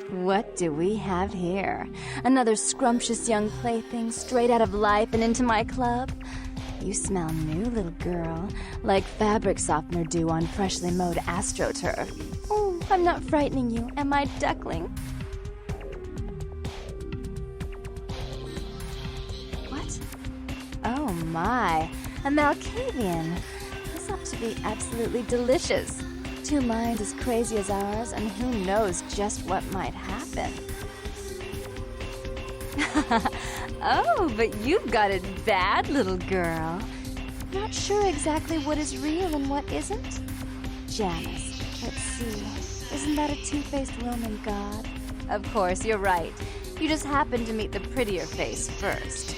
What do we have here? Another scrumptious young plaything straight out of life and into my club? You smell new, little girl, like fabric softener dew on freshly mowed astroturf. Oh, I'm not frightening you, am I, duckling? What? Oh my, a Malkavian. This ought to be absolutely delicious. Two minds as crazy as ours, and who knows just what might happen. Oh, but you've got it bad, little girl. Not sure exactly what is real and what isn't? Janus, let's see. Isn't that a two-faced Roman god? Of course, you're right. You just happened to meet the prettier face first.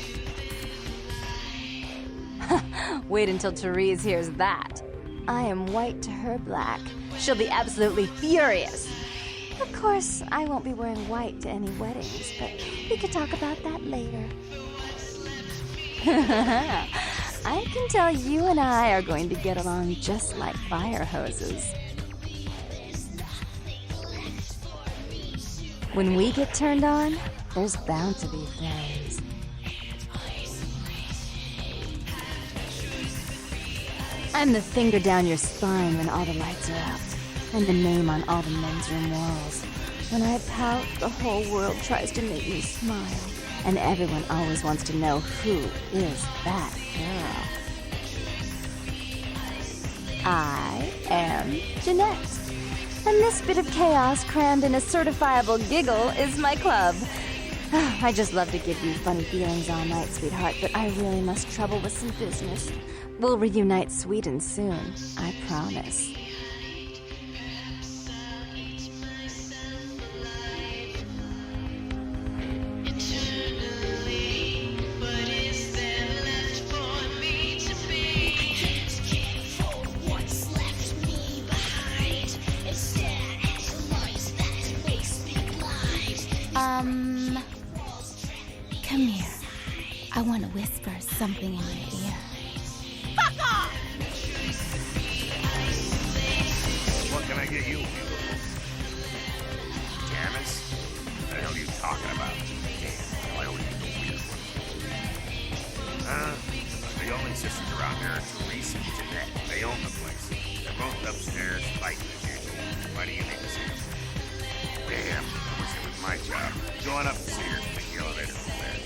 Wait until Therese hears that. I am white to her black. She'll be absolutely furious. Of course, I won't be wearing white to any weddings, but we could talk about that later. I can tell you and I are going to get along just like fire hoses. When we get turned on, there's bound to be flames. I'm the finger down your spine when all the lights are out. I'm the name on all the men's room walls. When I pout, the whole world tries to make me smile. And everyone always wants to know who is that girl. I am Jeanette. And this bit of chaos crammed in a certifiable giggle is my club. I just love to give you funny feelings all night, sweetheart, but I really must trouble with some business. We'll reunite sweet and soon, I promise. Come here. I want to whisper something in your ear. Fuck off! What can I get you, beautiful? Janus? What the hell are you talking about? Damn, I always get the weird ones. The only sisters around here are Therese and Jeanette. They own the place. They're both upstairs fighting as usual. Why do you need to see them? Damn, I wish it was my job. Go on up and see her. Take the elevator from there.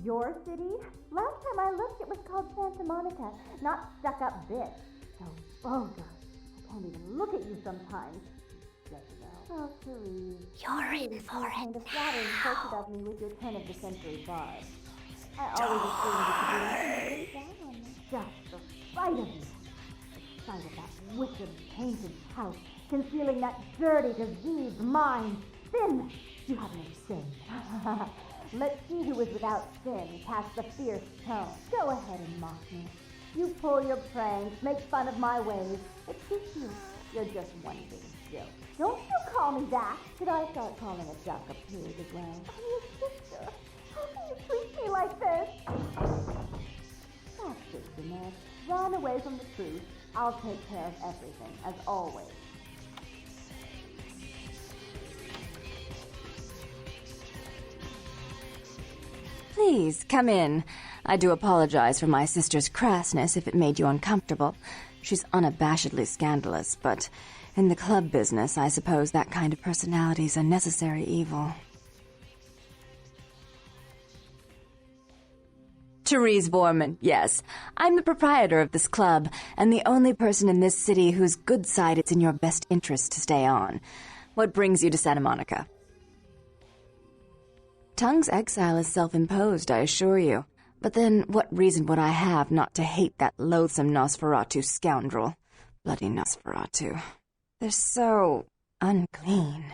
Your city? Last time I looked, it was called Santa Monica, not stuck-up bitch. So vulgar. I can't even look at you sometimes. Yes, no. Oh, Therese. You're in for it kind of flattering portrait of me with your turn-of-the-century vibe. I always assumed you could be just the sight of you. The sight of that wicked, painted house, concealing that dirty, diseased mind. Sin! You have no sin. Let's see who is without sin, cast the fierce tone. Go ahead and mock me. You pull your pranks, make fun of my ways. It suits you. You're just one big joke. Don't you call me that. Should I start calling a duck a pig as well? Oh, your sister. How can you treat me like this? That's it, Jeanette. Run away from the truth. I'll take care of everything, as always. Please, come in. I do apologize for my sister's crassness if it made you uncomfortable. She's unabashedly scandalous, but in the club business, I suppose that kind of personality's a necessary evil. Therese Borman, yes. I'm the proprietor of this club, and the only person in this city whose good side it's in your best interest to stay on. What brings you to Santa Monica? Tongue's exile is self-imposed, I assure you. But then, what reason would I have not to hate that loathsome Nosferatu scoundrel? Bloody Nosferatu. They're so unclean.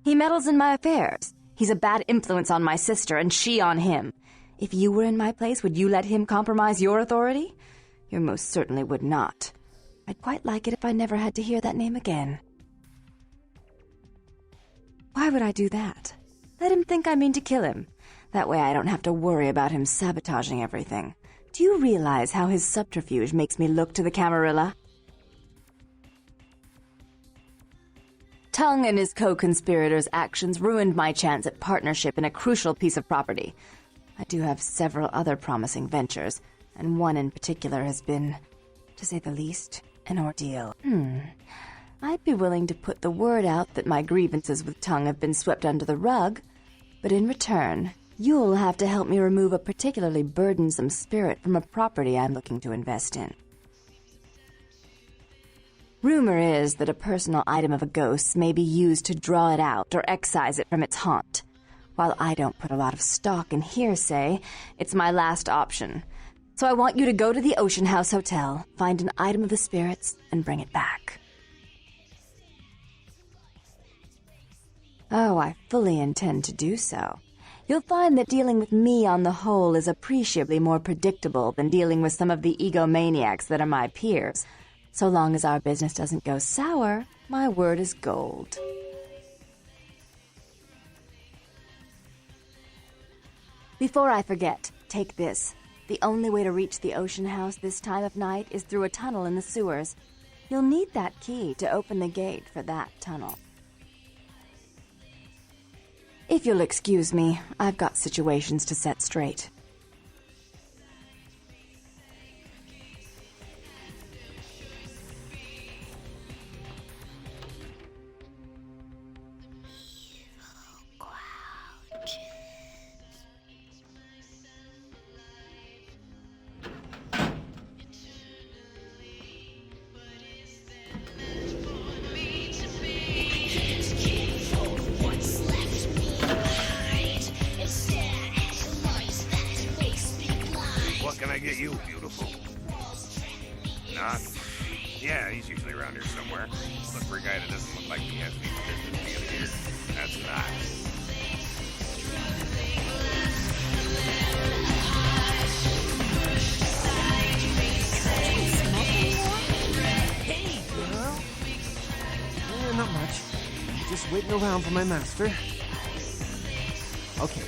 He meddles in my affairs. He's a bad influence on my sister, and she on him. If you were in my place, would you let him compromise your authority? You most certainly would not. I'd quite like it if I never had to hear that name again. Why would I do that? Let him think I mean to kill him. That way I don't have to worry about him sabotaging everything. Do you realize how his subterfuge makes me look to the Camarilla? Tongue and his co-conspirators' actions ruined my chance at partnership in a crucial piece of property. I do have several other promising ventures, and one in particular has been, to say the least, an ordeal. I'd be willing to put the word out that my grievances with Tongue have been swept under the rug, but in return, you'll have to help me remove a particularly burdensome spirit from a property I'm looking to invest in. Rumor is that a personal item of a ghost may be used to draw it out or excise it from its haunt. While I don't put a lot of stock in hearsay, it's my last option. So I want you to go to the Ocean House Hotel, find an item of the spirits, and bring it back. Oh, I fully intend to do so. You'll find that dealing with me on the whole is appreciably more predictable than dealing with some of the egomaniacs that are my peers. So long as our business doesn't go sour, my word is gold. Before I forget, take this. The only way to reach the Ocean House this time of night is through a tunnel in the sewers. You'll need that key to open the gate for that tunnel. If you'll excuse me, I've got situations to set straight. Can I get you, beautiful? Not? Yeah, he's usually around here somewhere. Look for a guy that doesn't look like he has any business being here. That's not. Hey, girl. Not much. Just waiting around for my master. Okay.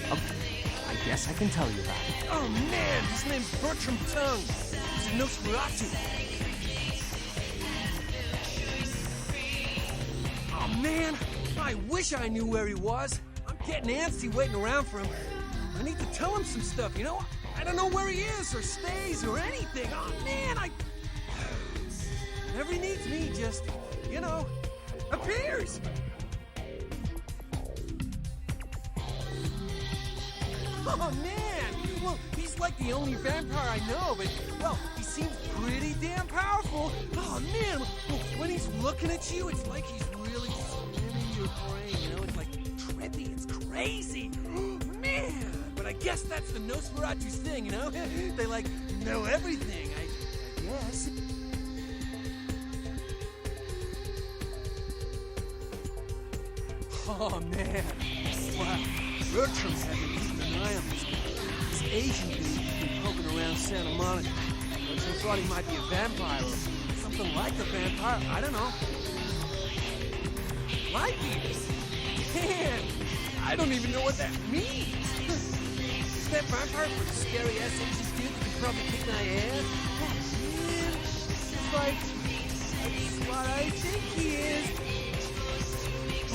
I guess I can tell you about it. Oh man, his name's Bertram Tongue. He's a Nosferatu. Oh man, I wish I knew where he was. I'm getting antsy waiting around for him. I need to tell him some stuff, you know? I don't know where he is or stays or anything. Oh man, whenever he needs me, just, you know, appears. Oh, man! Well, he's like the only vampire I know, but, well, he seems pretty damn powerful. Oh, man! Well, when he's looking at you, it's like he's really spinning your brain, you know? It's like trippy, it's crazy. Man! But I guess that's the Nosferatu's thing, you know? They, like, know everything, I guess. Oh, man. Wow. Bertram had been keeping an eye on this guy. This Asian dude who's been poking around Santa Monica. Bertram thought he might be a vampire or something like a vampire. I don't know. Might be. Man, I don't even know what that means. Is that vampire for the scary-ass Asian dude that can probably kick my ass? Oh, man. It's like, that's what I think he is.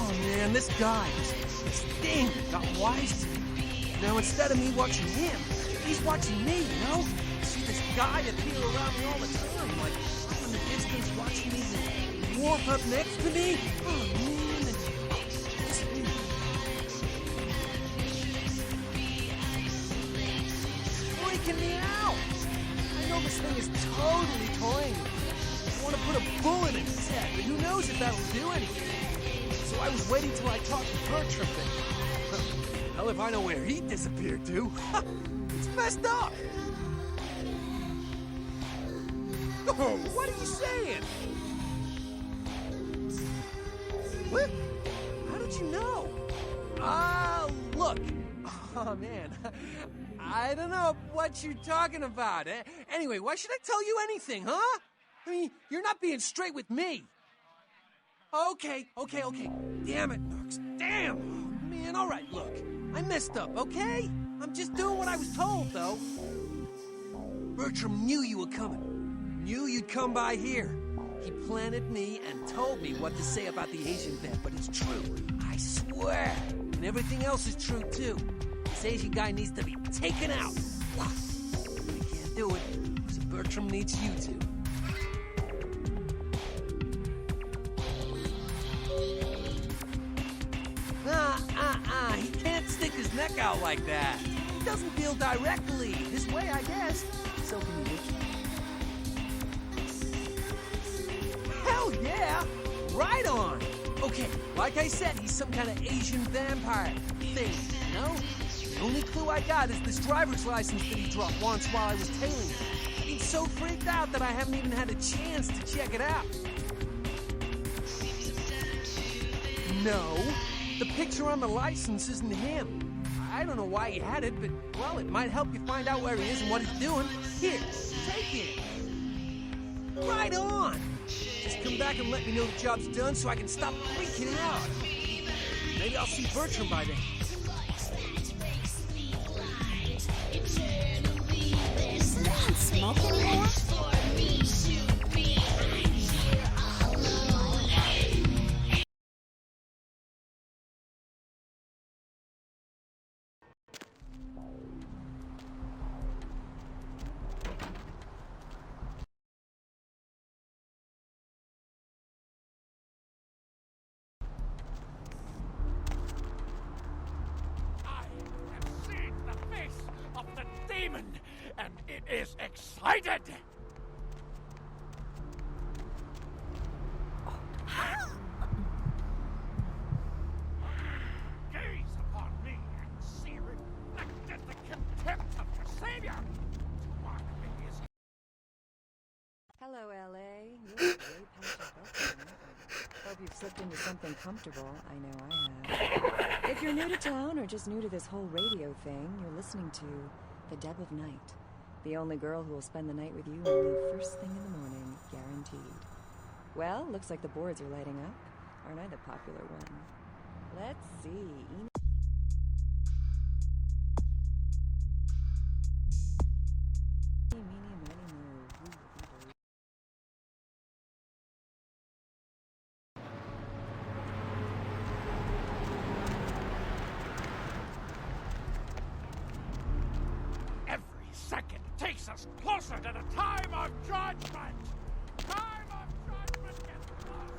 Oh, man, this guy, this thing got wise to me. Now, instead of me watching him, he's watching me, you know? I see this guy appear around me all the time, like up in the distance watching me and warp up next to me. Oh, man, and this thing. Freaking me out. I know this thing is totally toying with me. want to put a bullet in his head, but who knows if that'll do anything. So I was waiting till I talked to Bertram, but... hell if I know where he disappeared to. It's messed up. Oh, what are you saying? What? How did you know? Look. Oh, man. I don't know what you're talking about. Anyway, why should I tell you anything, huh? I mean, you're not being straight with me. Okay. Damn it, Knox. Damn. Oh, man, all right, look. I messed up, okay? I'm just doing what I was told, though. Bertram knew you were coming. Knew you'd come by here. He planted me and told me what to say about the Asian vet, but it's true. I swear. And everything else is true, too. This Asian guy needs to be taken out. I can't do it, so Bertram needs you to. He can't stick his neck out like that. He doesn't deal directly. This way, I guess. So can you. Hell yeah! Right on! Okay, like I said, he's some kind of Asian vampire thing, you know? The only clue I got is this driver's license that he dropped once while I was tailing him. He's so freaked out that I haven't even had a chance to check it out. No, the picture on the license isn't him. I don't know why he had it, but, well, it might help you find out where he is and what he's doing. Here, take it. Right on! Just come back and let me know the job's done so I can stop freaking out. Maybe I'll see Bertram by then. Not smoke anymore? And it is excited! Gaze upon me and see reflected the contempt of your savior! To mark me as... Hello, L.A. You're really pumped up. Hope you've slipped into something comfortable. I know I have. If you're new to town or just new to this whole radio thing, you're listening to The Deb of Night. The only girl who will spend the night with you and leave first thing in the morning, guaranteed. Well, looks like the boards are lighting up. Aren't I the popular one? Let's see. Second takes us closer to the time of judgment! Time of judgment gets closer!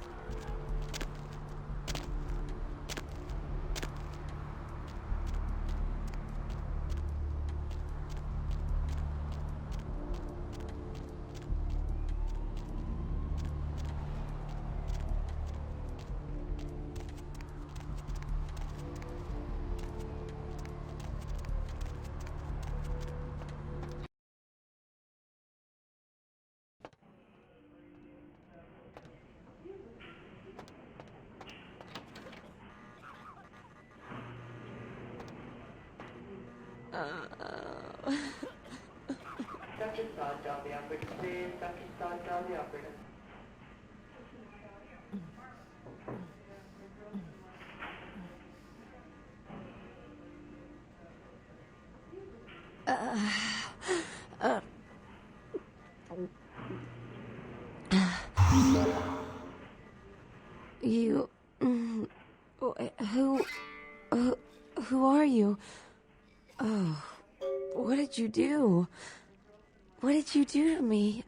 You... Who are you? Oh, what did you do? What did you do to me?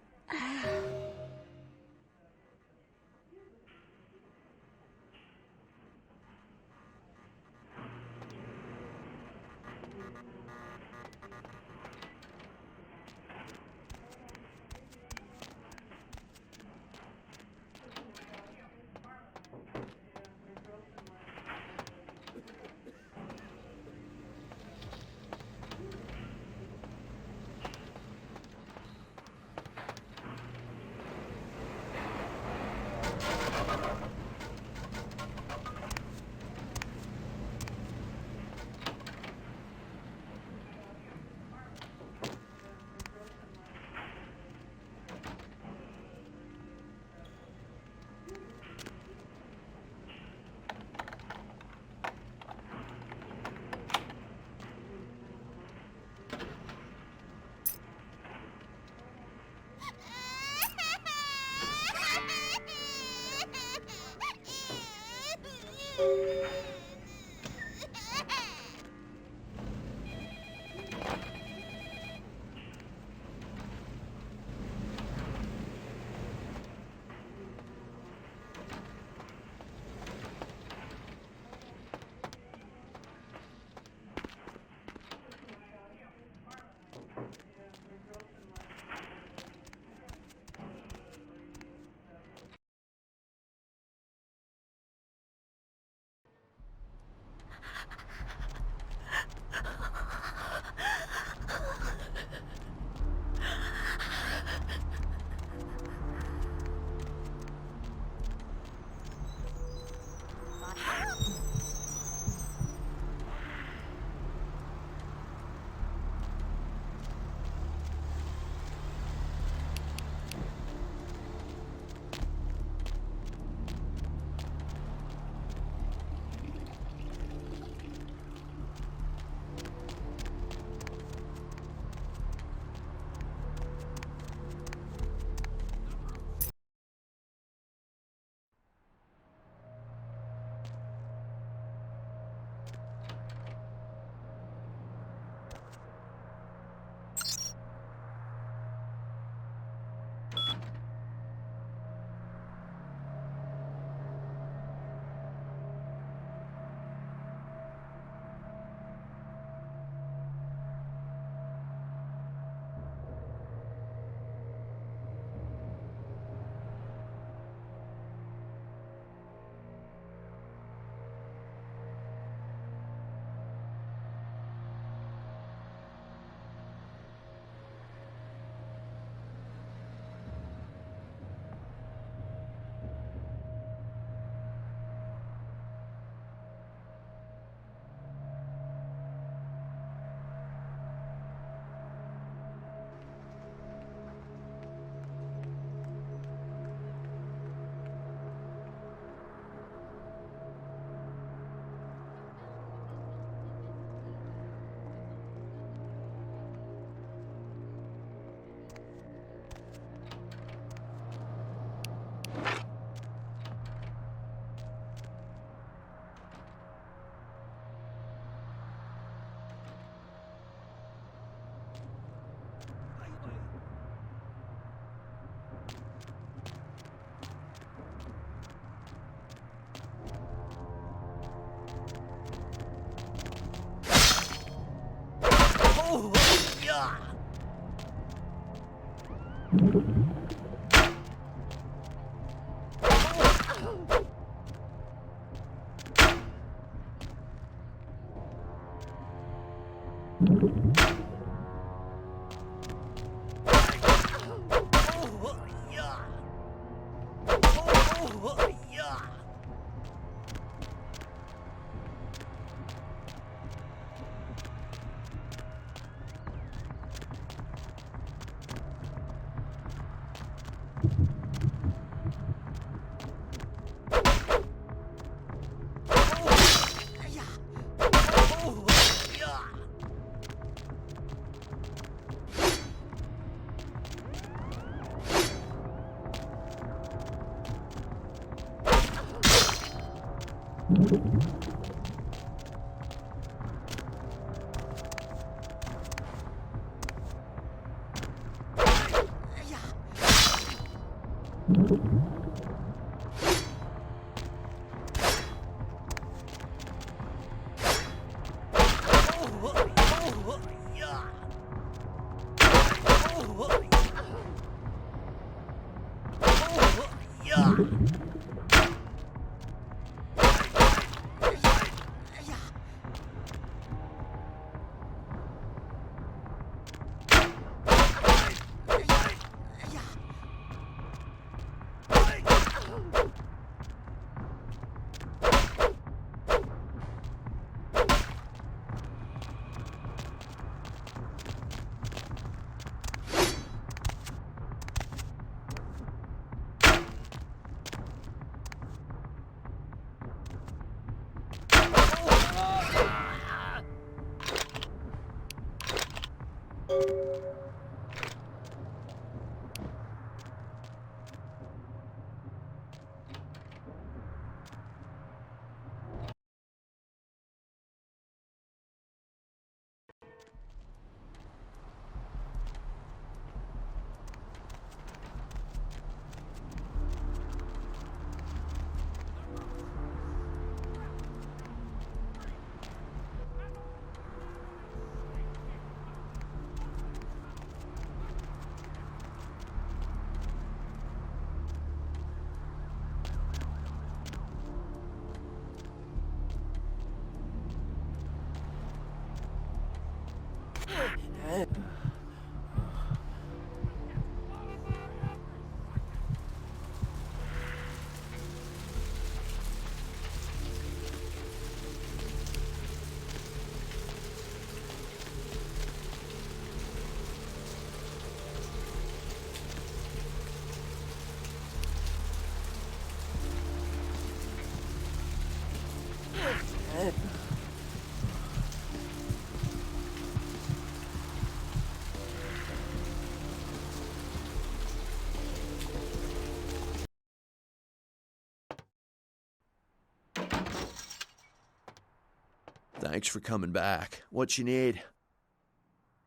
Thanks for coming back. What you need?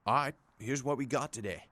All right, here's what we got today.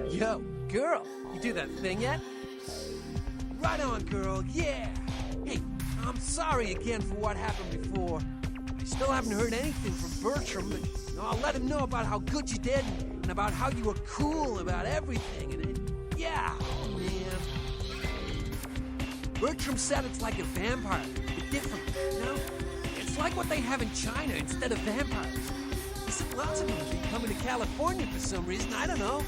Yo, girl, you do that thing yet? Right on, girl, yeah! Hey, I'm sorry again for what happened before. I still haven't heard anything from Bertram, but I'll let him know about how good you did and about how you were cool about everything, and yeah, oh man. Bertram said it's like a vampire, but different, you know? It's like what they have in China instead of vampires. He said lots of them have been coming to California for some reason, I don't know.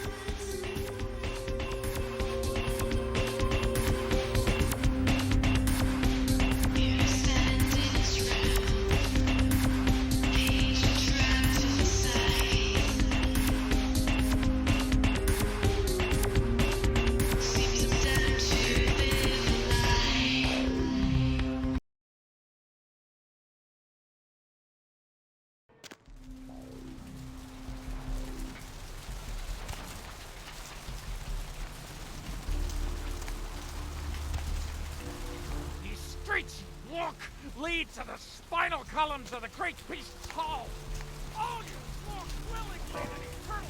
Streets walk lead to the spinal columns of the great beast's hall. All you walk willingly and eternally.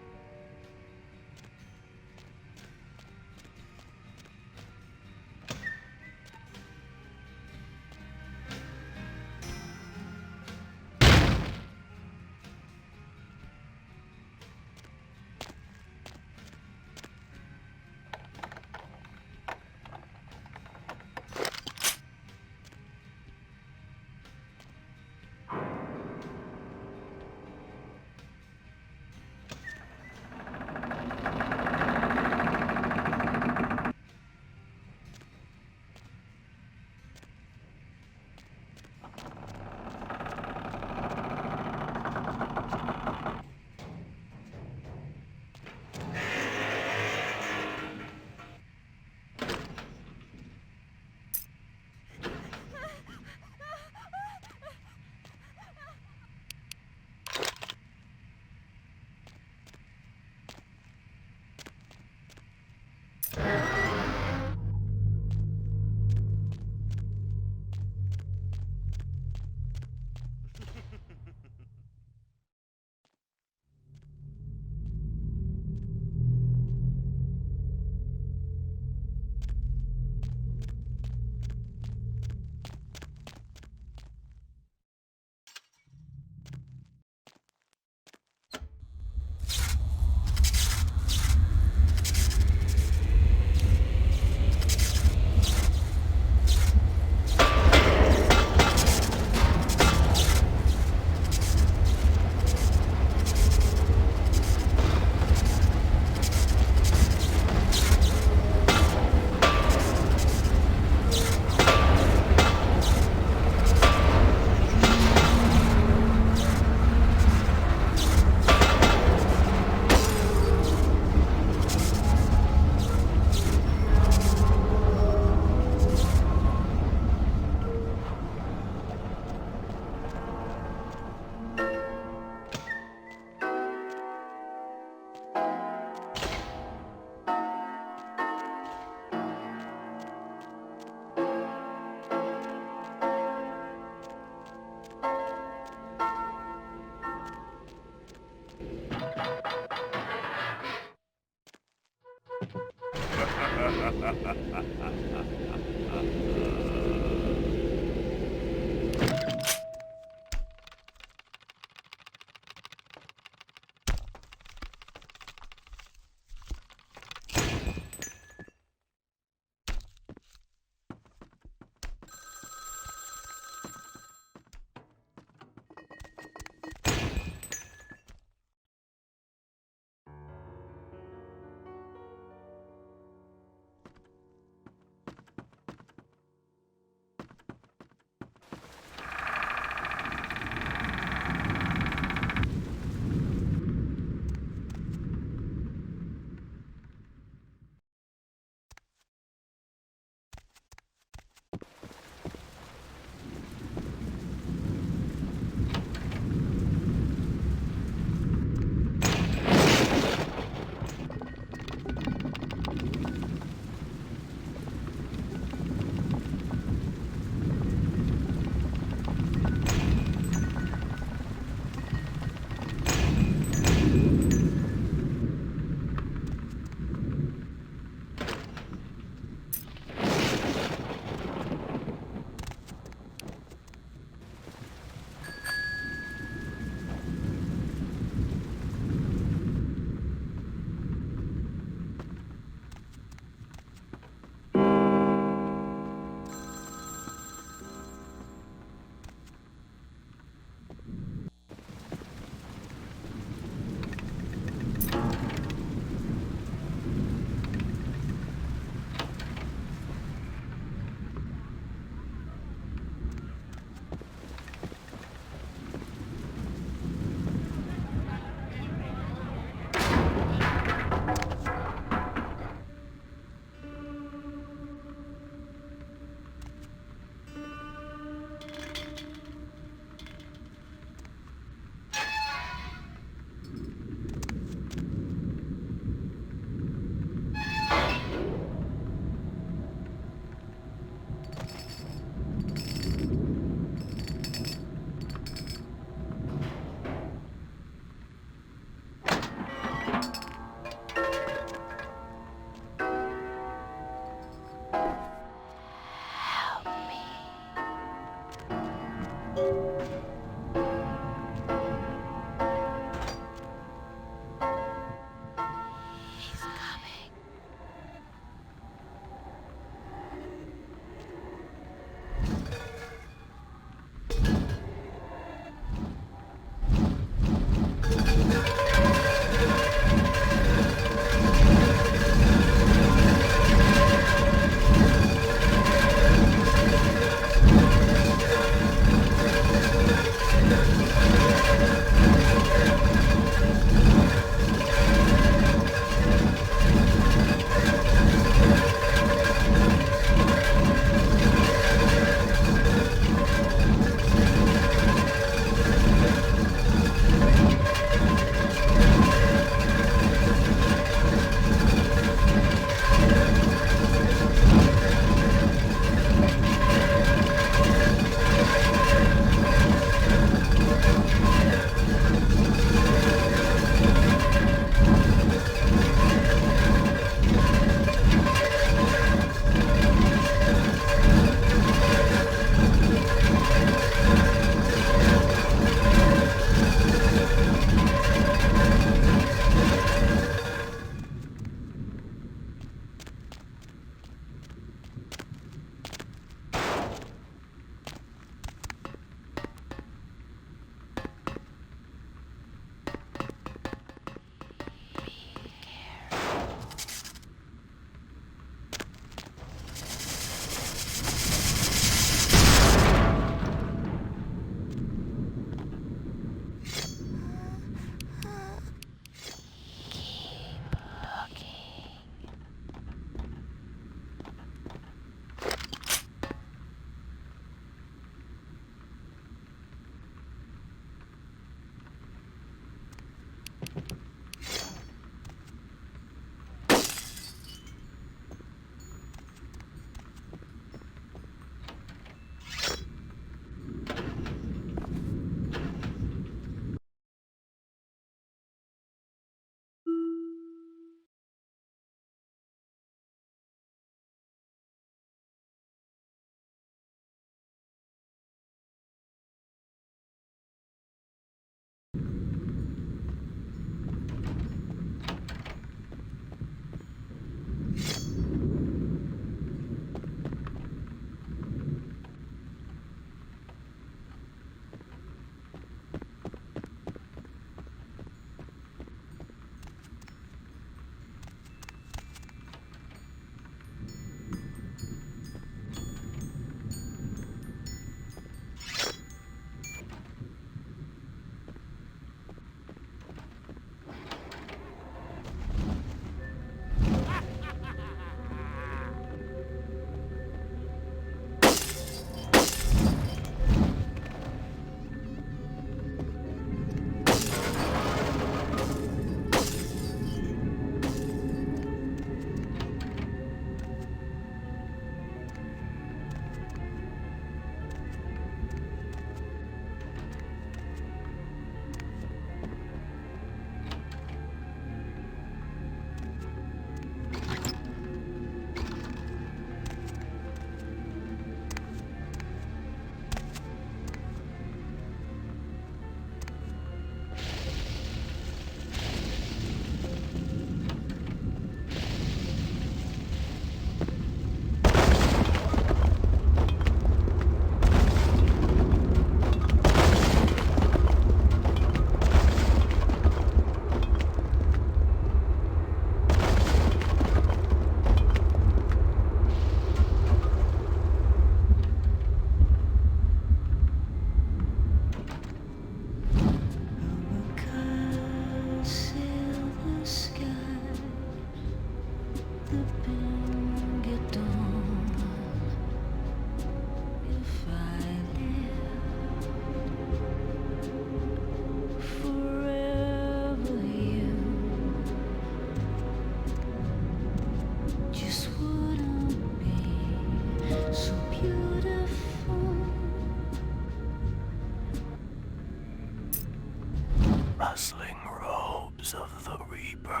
Dazzling robes of the Reaper.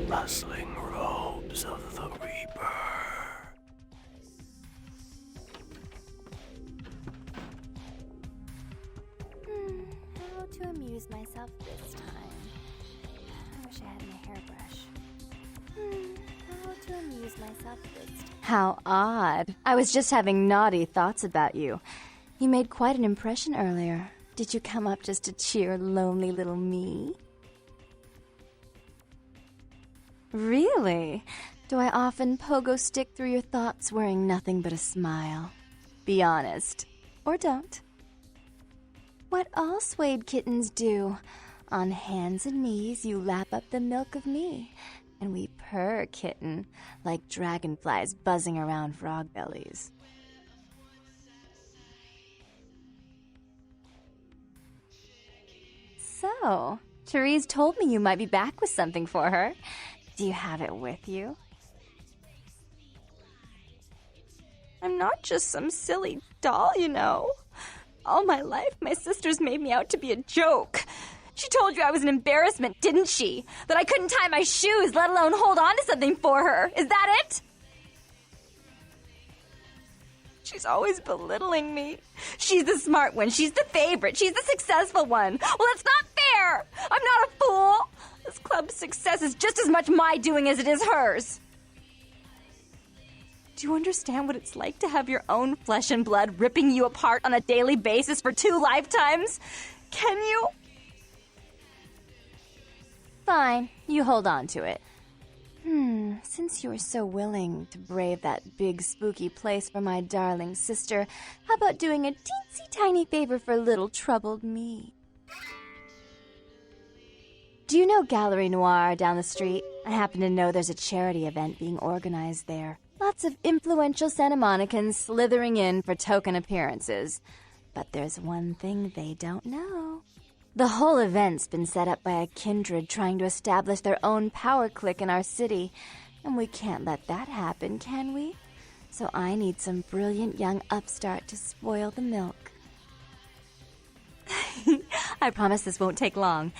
Bustling robes of the Reaper. How to amuse myself this time? I wish I had my hairbrush. How to amuse myself this time? How odd. I was just having naughty thoughts about you. You made quite an impression earlier. Did you come up just to cheer lonely little me? Really? Do I often pogo stick through your thoughts wearing nothing but a smile? Be honest. Or don't. What all swayed kittens do. On hands and knees you lap up the milk of me, and we purr, kitten, like dragonflies buzzing around frog bellies. So, Therese told me you might be back with something for her. Do you have it with you? I'm not just some silly doll, you know. All my life, my sisters made me out to be a joke. She told you I was an embarrassment, didn't she? That I couldn't tie my shoes, let alone hold on to something for her. Is that it? She's always belittling me. She's the smart one. She's the favorite. She's the successful one. Well, it's not fair. I'm not a fool. This club's success is just as much my doing as it is hers. Do you understand what it's like to have your own flesh and blood ripping you apart on a daily basis for 2 lifetimes? Can you? Fine, you hold on to it. Since you were so willing to brave that big spooky place for my darling sister, how about doing a teensy tiny favor for little troubled me? Do you know Gallery Noir down the street? I happen to know there's a charity event being organized there. Lots of influential Santa Monicans slithering in for token appearances. But there's one thing they don't know. The whole event's been set up by a kindred trying to establish their own power clique in our city. And we can't let that happen, can we? So I need some brilliant young upstart to spoil the milk. I promise this won't take long.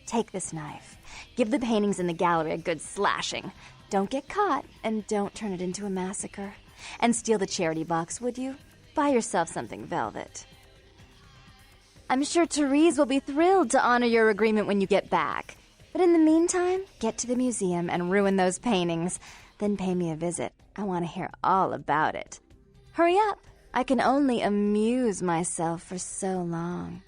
Take this knife. Give the paintings in the gallery a good slashing. Don't get caught, and don't turn it into a massacre. And steal the charity box, would you? Buy yourself something velvet. I'm sure Therese will be thrilled to honor your agreement when you get back. But in the meantime, get to the museum and ruin those paintings. Then pay me a visit. I want to hear all about it. Hurry up. I can only amuse myself for so long.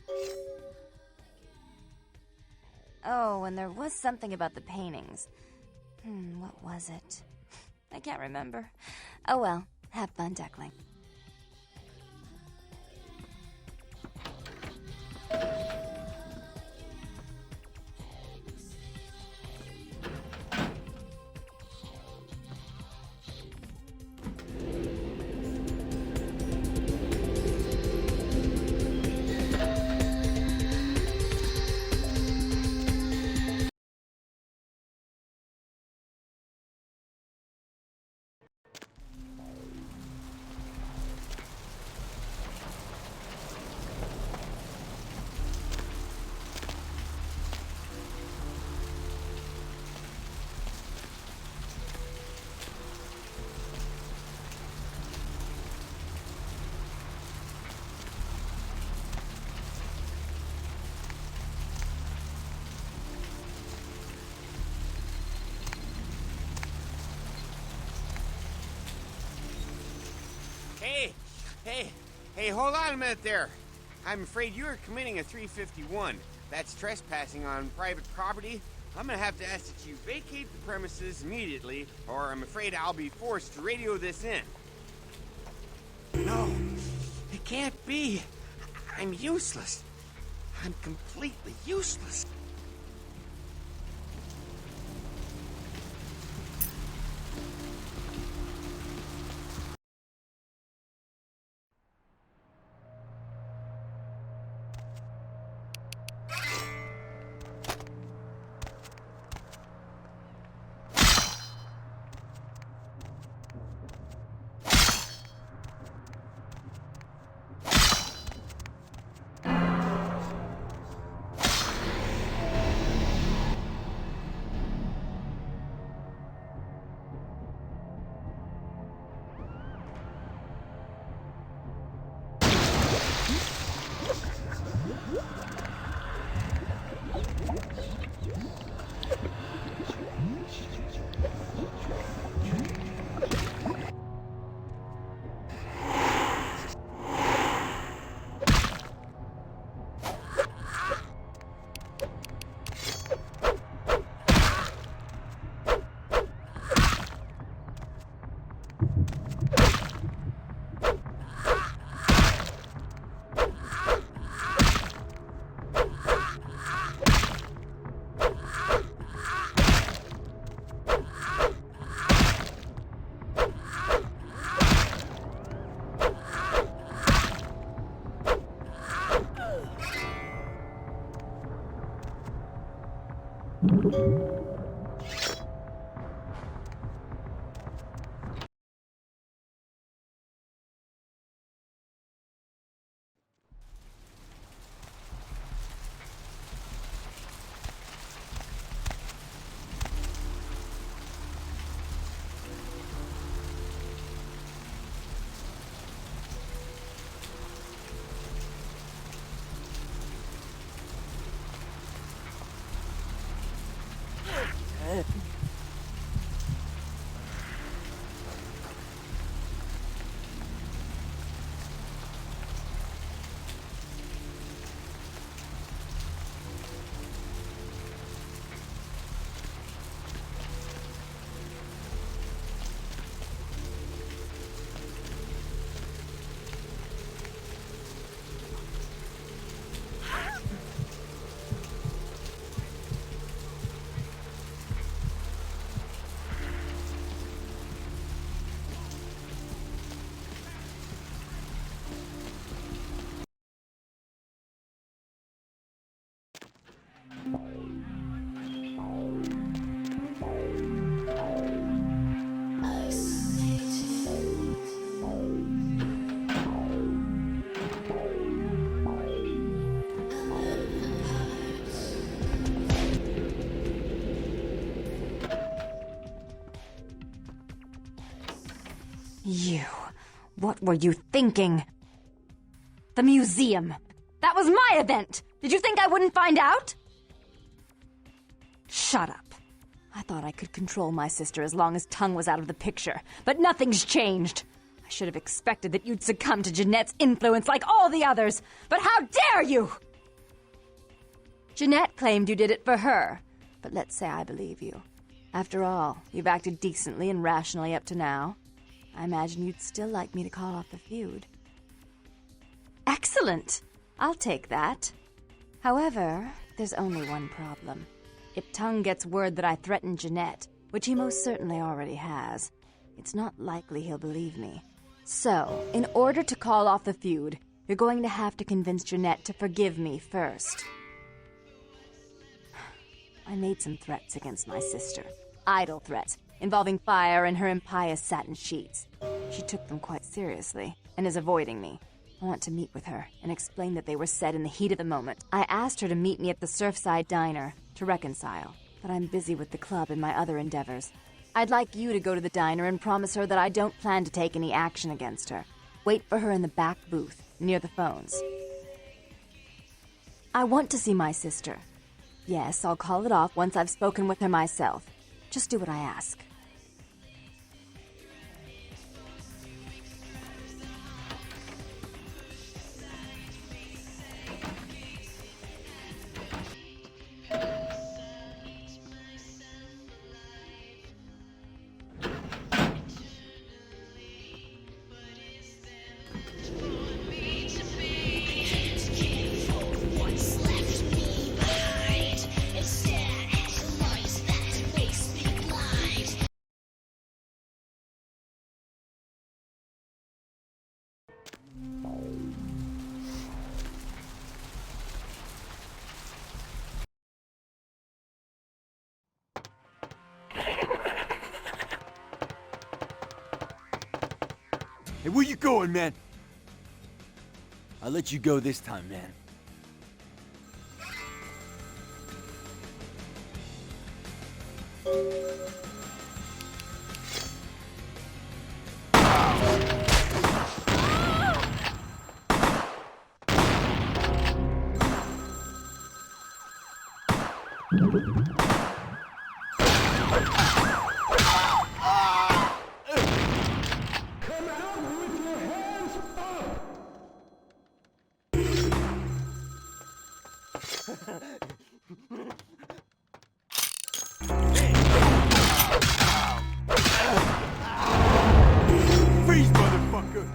Oh, and there was something about the paintings. What was it? I can't remember. Oh well, have fun, Duckling. Hey, hold on a minute there. I'm afraid you are committing a 351. That's trespassing on private property. I'm gonna have to ask that you vacate the premises immediately, or I'm afraid I'll be forced to radio this in. No, it can't be. I'm useless. I'm completely useless. You. What were you thinking? The museum. That was my event! Did you think I wouldn't find out? Shut up. I thought I could control my sister as long as Tongue was out of the picture, but nothing's changed. I should have expected that you'd succumb to Jeanette's influence like all the others, but how dare you! Jeanette claimed you did it for her, but let's say I believe you. After all, you've acted decently and rationally up to now. I imagine you'd still like me to call off the feud. Excellent! I'll take that. However, there's only one problem. If Tongue gets word that I threatened Jeanette, which he most certainly already has, it's not likely he'll believe me. So, in order to call off the feud, you're going to have to convince Jeanette to forgive me first. I made some threats against my sister. Idle threats, involving fire and her impious satin sheets. She took them quite seriously, and is avoiding me. I want to meet with her, and explain that they were said in the heat of the moment. I asked her to meet me at the Surfside Diner, to reconcile, but I'm busy with the club and my other endeavors. I'd like you to go to the diner and promise her that I don't plan to take any action against her. Wait for her in the back booth, near the phones. I want to see my sister. Yes, I'll call it off once I've spoken with her myself. Just do what I ask. Hey, where you going, man? I'll let you go this time, man. Freeze, motherfucker!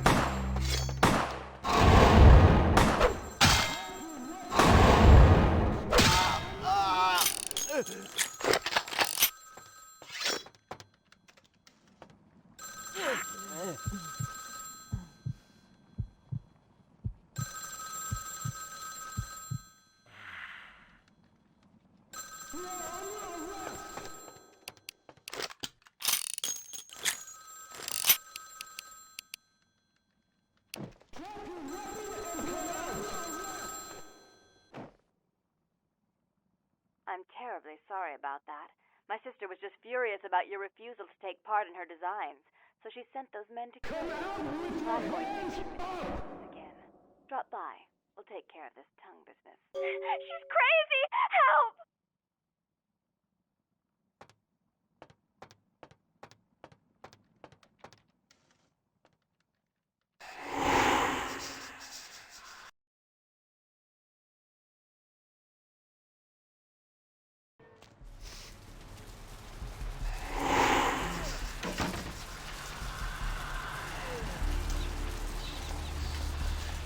I'm terribly sorry about that. My sister was just furious about your refusal to take part in her designs, so she sent those men to kill you. I'm going to make sure again. Drop by. We'll take care of this tongue business. She's crazy! Help!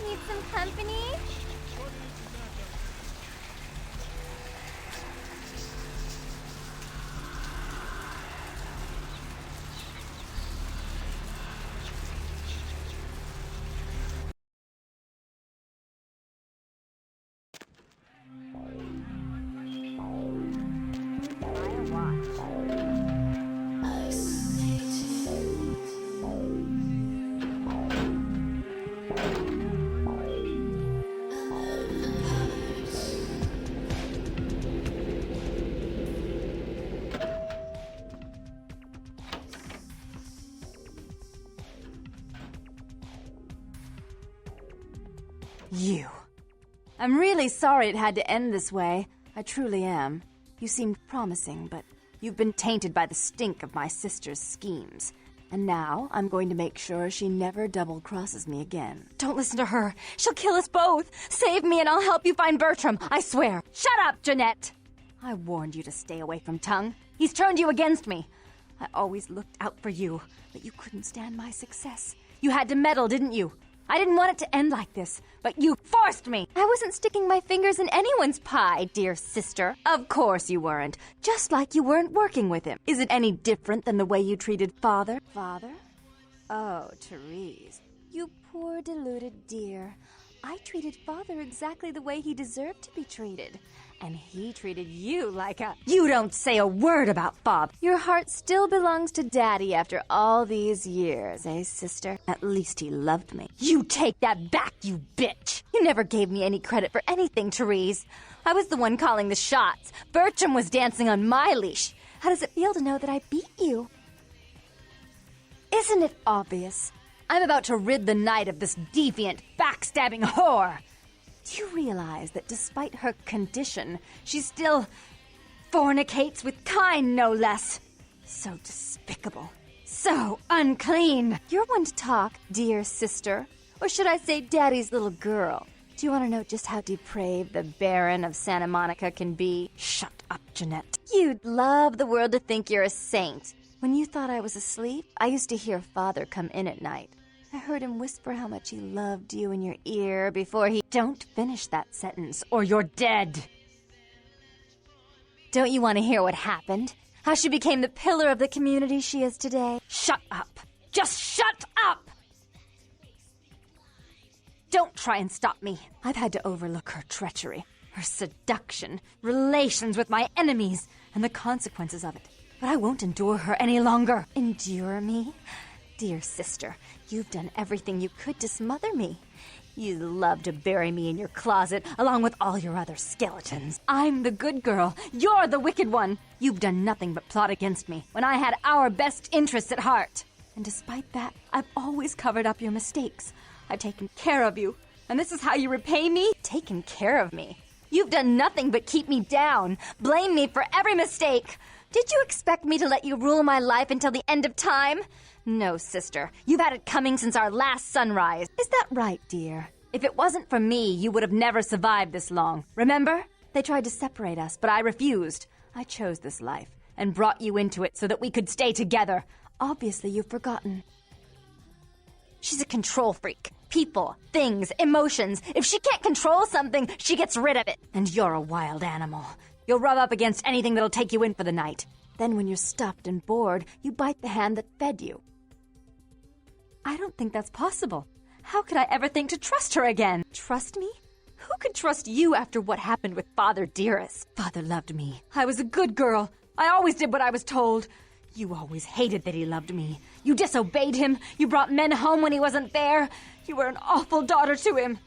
Need some company? You. I'm really sorry it had to end this way. I truly am. You seemed promising, but you've been tainted by the stink of my sister's schemes. And now I'm going to make sure she never double-crosses me again. Don't listen to her. She'll kill us both. Save me and I'll help you find Bertram. I swear. Shut up, Jeanette. I warned you to stay away from Tongue. He's turned you against me. I always looked out for you, but you couldn't stand my success. You had to meddle, didn't you? I didn't want it to end like this, but you forced me. I wasn't sticking my fingers in anyone's pie, dear sister. Of course you weren't. Just like you weren't working with him. Is it any different than the way you treated Father? Father? Oh, Therese. You poor deluded dear. I treated Father exactly the way he deserved to be treated. And he treated you like a... You don't say a word about Bob. Your heart still belongs to Daddy after all these years, eh, sister? At least he loved me. You take that back, you bitch! You never gave me any credit for anything, Therese. I was the one calling the shots. Bertram was dancing on my leash. How does it feel to know that I beat you? Isn't it obvious? I'm about to rid the night of this deviant, backstabbing whore. Do you realize that despite her condition, she still fornicates with Kine, no less? So despicable. So unclean. You're one to talk, dear sister. Or should I say Daddy's little girl? Do you want to know just how depraved the Baron of Santa Monica can be? Shut up, Jeanette. You'd love the world to think you're a saint. When you thought I was asleep, I used to hear Father come in at night. I heard him whisper how much he loved you in your ear before he... Don't finish that sentence, or you're dead. Don't you want to hear what happened? How she became the pillar of the community she is today? Shut up. Just shut up! Don't try and stop me. I've had to overlook her treachery, her seduction, relations with my enemies, and the consequences of it. But I won't endure her any longer. Endure me? Dear sister, you've done everything you could to smother me. You love to bury me in your closet, along with all your other skeletons. I'm the good girl. You're the wicked one. You've done nothing but plot against me, when I had our best interests at heart. And despite that, I've always covered up your mistakes. I've taken care of you. And this is how you repay me? Taken care of me. You've done nothing but keep me down, blame me for every mistake. Did you expect me to let you rule my life until the end of time? No, sister. You've had it coming since our last sunrise. Is that right, dear? If it wasn't for me, you would have never survived this long. Remember? They tried to separate us, but I refused. I chose this life and brought you into it so that we could stay together. Obviously, you've forgotten. She's a control freak. People, things, emotions. If she can't control something, she gets rid of it. And you're a wild animal. You'll rub up against anything that'll take you in for the night. Then when you're stuffed and bored, you bite the hand that fed you. I don't think that's possible. How could I ever think to trust her again? Trust me? Who could trust you after what happened with Father Dearest? Father loved me. I was a good girl. I always did what I was told. You always hated that he loved me. You disobeyed him. You brought men home when he wasn't there. You were an awful daughter to him.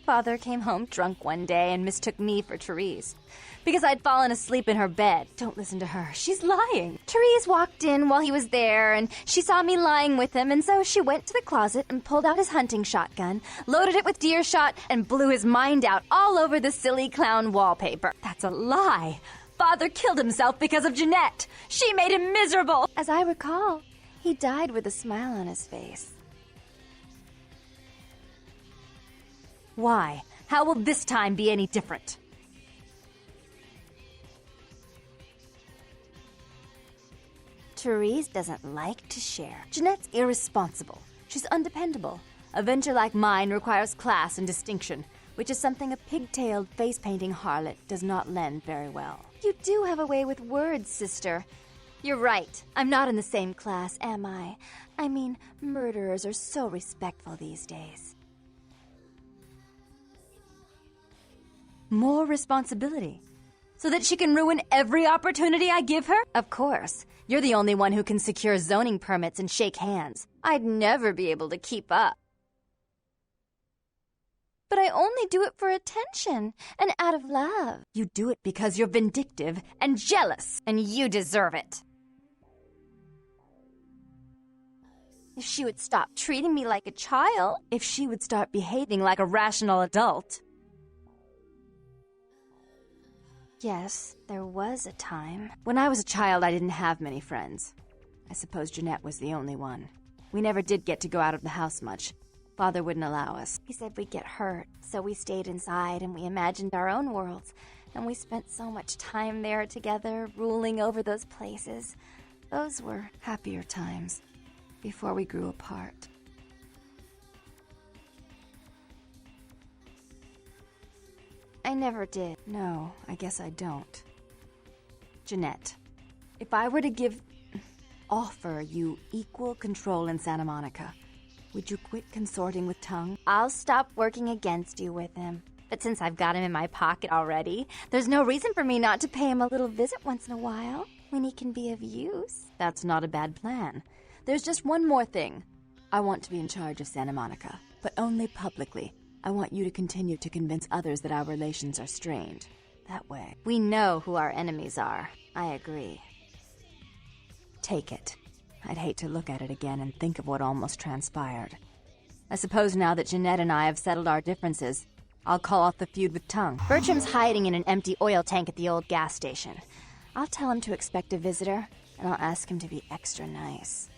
Father came home drunk one day and mistook me for Therese. Because I'd fallen asleep in her bed. Don't listen to her. She's lying. Therese walked in while he was there, and she saw me lying with him, and so she went to the closet and pulled out his hunting shotgun, loaded it with deer shot, and blew his mind out all over the silly clown wallpaper. That's a lie. Father killed himself because of Jeanette. She made him miserable. As I recall, he died with a smile on his face. Why? How will this time be any different? Therese doesn't like to share. Jeanette's irresponsible. She's undependable. A venture like mine requires class and distinction, which is something a pigtailed, face-painting harlot does not lend very well. You do have a way with words, sister. You're right. I'm not in the same class, am I? I mean, murderers are so respectful these days. More responsibility. So that she can ruin every opportunity I give her? Of course. You're the only one who can secure zoning permits and shake hands. I'd never be able to keep up. But I only do it for attention and out of love. You do it because you're vindictive and jealous, and you deserve it. If she would stop treating me like a child. If she would start behaving like a rational adult. Yes, there was a time. When I was a child, I didn't have many friends. I suppose Jeanette was the only one. We never did get to go out of the house much. Father wouldn't allow us. He said we'd get hurt, so we stayed inside and we imagined our own worlds. And we spent so much time there together, ruling over those places. Those were Happier times, before we grew apart. I never did. No, I guess I don't. Jeanette, if I were to offer you equal control in Santa Monica, would you quit consorting with Tongue? I'll stop working against you with him. But since I've got him in my pocket already, there's no reason for me not to pay him a little visit once in a while, when he can be of use. That's not a bad plan. There's just one more thing. I want to be in charge of Santa Monica, but only publicly. I want you to continue to convince others that our relations are strained. That way. We know who our enemies are. I agree. Take it. I'd hate to look at it again and think of what almost transpired. I suppose now that Jeanette and I have settled our differences, I'll call off the feud with Tongue. Bertram's hiding in an empty oil tank at the old gas station. I'll tell him to expect a visitor, and I'll ask him to be extra nice.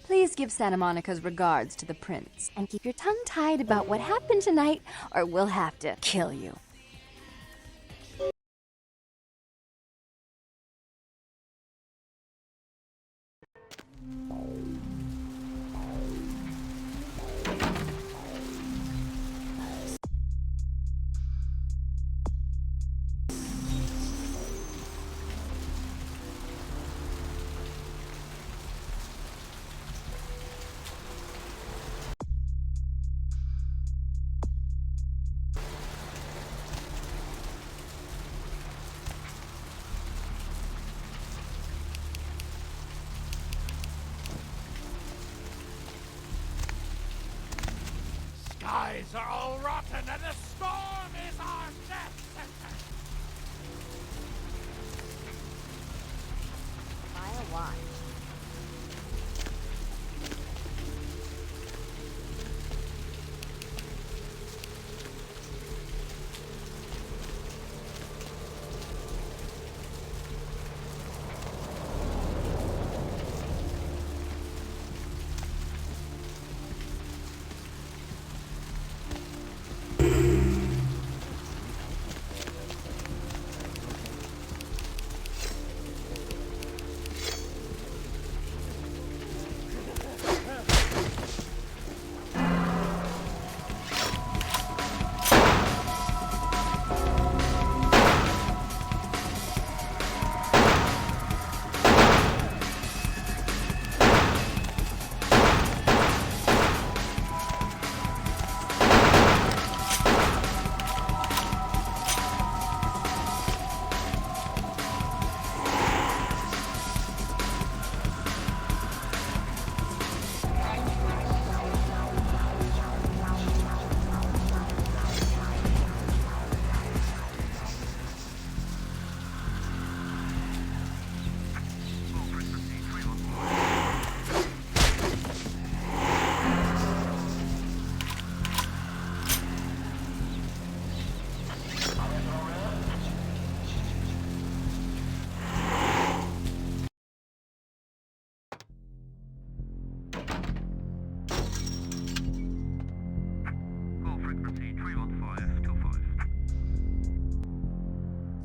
Please give Santa Monica's regards to the prince. And keep your tongue tied about what happened tonight, or we'll have to kill you. Skies are all rotten and the storm is our death sentence. I'll watch.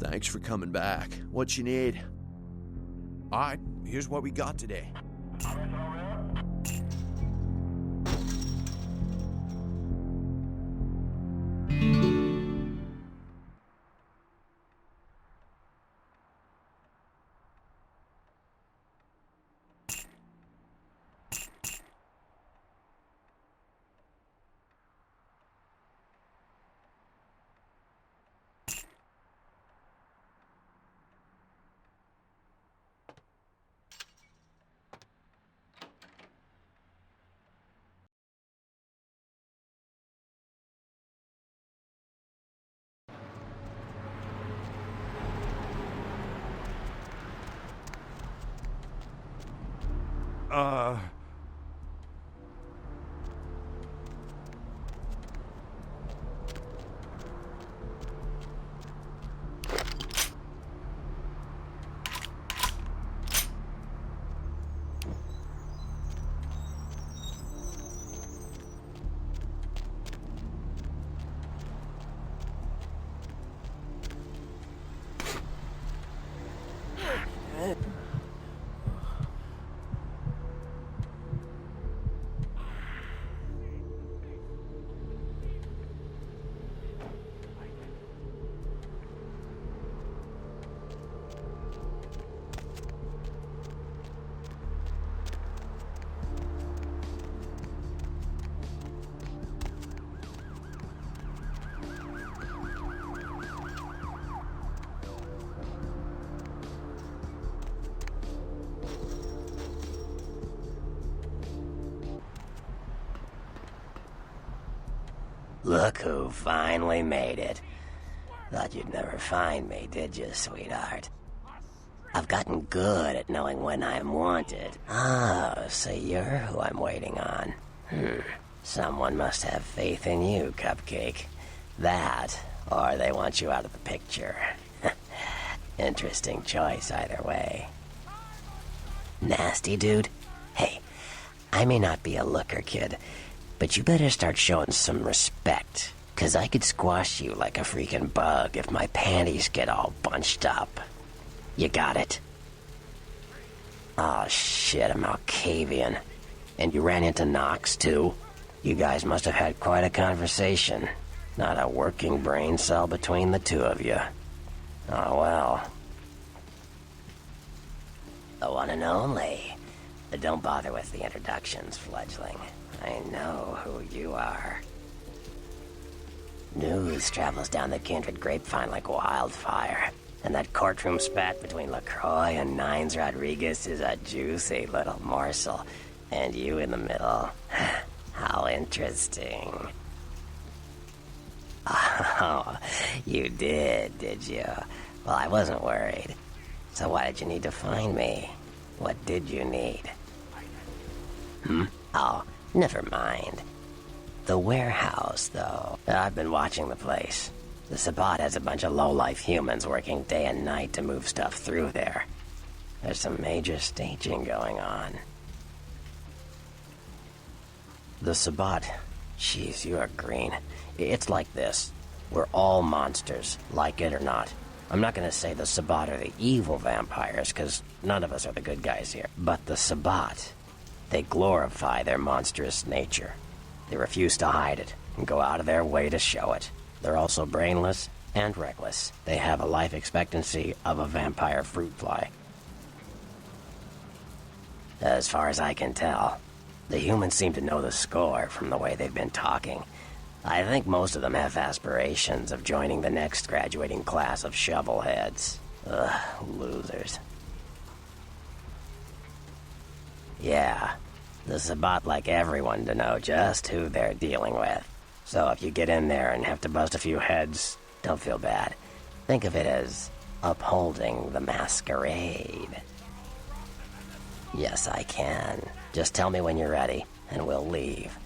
Thanks for coming back. What you need? Alright, here's what we got today. Look who finally made it. Thought you'd never find me, did you, sweetheart? I've gotten good at knowing when I'm wanted. Oh, so you're who I'm waiting on. Someone must have faith in you, Cupcake. That, or they want you out of the picture. Interesting choice either way. Nasty dude? Hey, I may not be a looker, kid, but you better start showing some respect, 'cause I could squash you like a freaking bug if my panties get all bunched up. You got it? Oh shit, a Malkavian. And you ran into Nox too? You guys must have had quite a conversation. Not a working brain cell between the two of you. Oh well. The one and only. But don't bother with the introductions, fledgling. I know who you are. News travels down the kindred grapevine like wildfire. And that courtroom spat between LaCroix and Nines Rodriguez is a juicy little morsel. And you in the middle. How interesting. Oh, you did you? Well, I wasn't worried. So why did you need to find me? What did you need? Oh, never mind. The warehouse, though. I've been watching the place. The Sabbat has a bunch of low-life humans working day and night to move stuff through there. There's some major staging going on. The Sabbat... Jeez, you are green. It's like this. We're all monsters, like it or not. I'm not gonna say the Sabbat are the evil vampires, because none of us are the good guys here. But the Sabbat, they glorify their monstrous nature. They refuse to hide it, and go out of their way to show it. They're also brainless and reckless. They have a life expectancy of a vampire fruit fly. As far as I can tell, the humans seem to know the score from the way they've been talking. I think most of them have aspirations of joining the next graduating class of shovelheads. Ugh, losers. Yeah, the Sabbat like everyone to know just who they're dealing with. So if you get in there and have to bust a few heads, don't feel bad. Think of it as upholding the Masquerade. Yes, I can. Just tell me when you're ready, and we'll leave.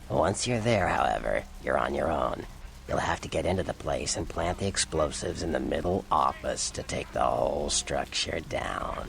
Once you're there, however, you're on your own. You'll have to get into the place and plant the explosives in the middle office to take the whole structure down.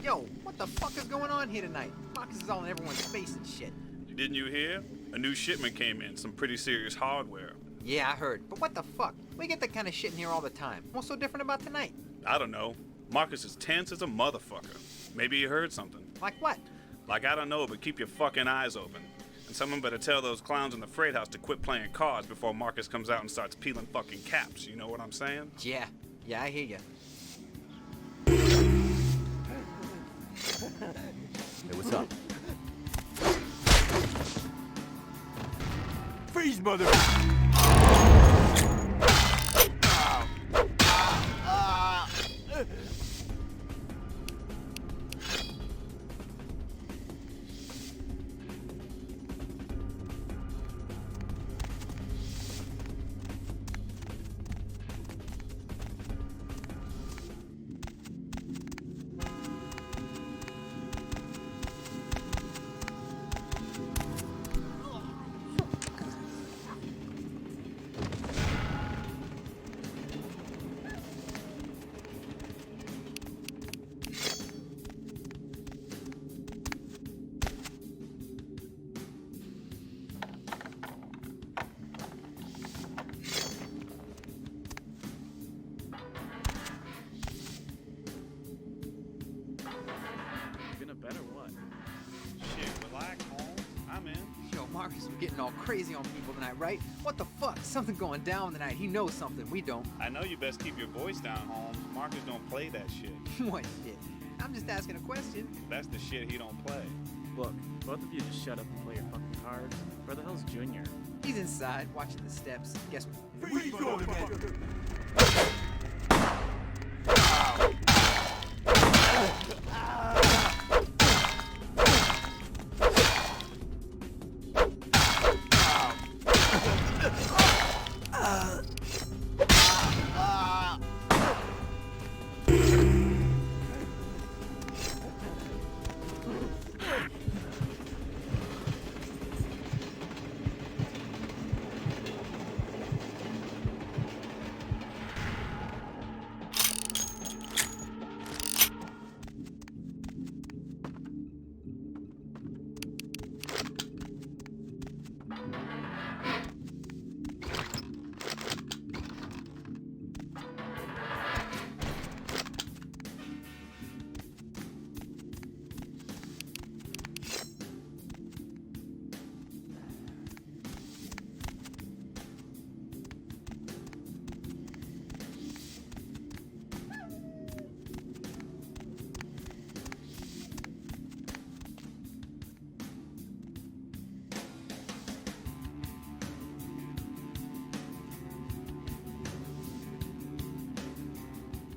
Yo, what the fuck is going on here tonight? Marcus is all in everyone's face and shit. Didn't you hear? A new shipment came in, some pretty serious hardware. Yeah, I heard. But what the fuck? We get that kind of shit in here all the time. What's so different about tonight? I don't know. Marcus is tense as a motherfucker. Maybe he heard something. Like what? Like, I don't know, but keep your fucking eyes open. And someone better tell those clowns in the freight house to quit playing cards before Marcus comes out and starts peeling fucking caps. You know what I'm saying? Yeah, I hear ya. Hey, what's up? Freeze, mother! Marcus was getting all crazy on people tonight, right? What the fuck? Something going down tonight. He knows something. We don't. I know you best keep your voice down, Holmes. Marcus don't play that shit. What shit? I'm just asking a question. That's the shit he don't play. Look, both of you just shut up and play your fucking cards. Where the hell's Junior? He's inside, watching the steps. Guess what? Where you going, man?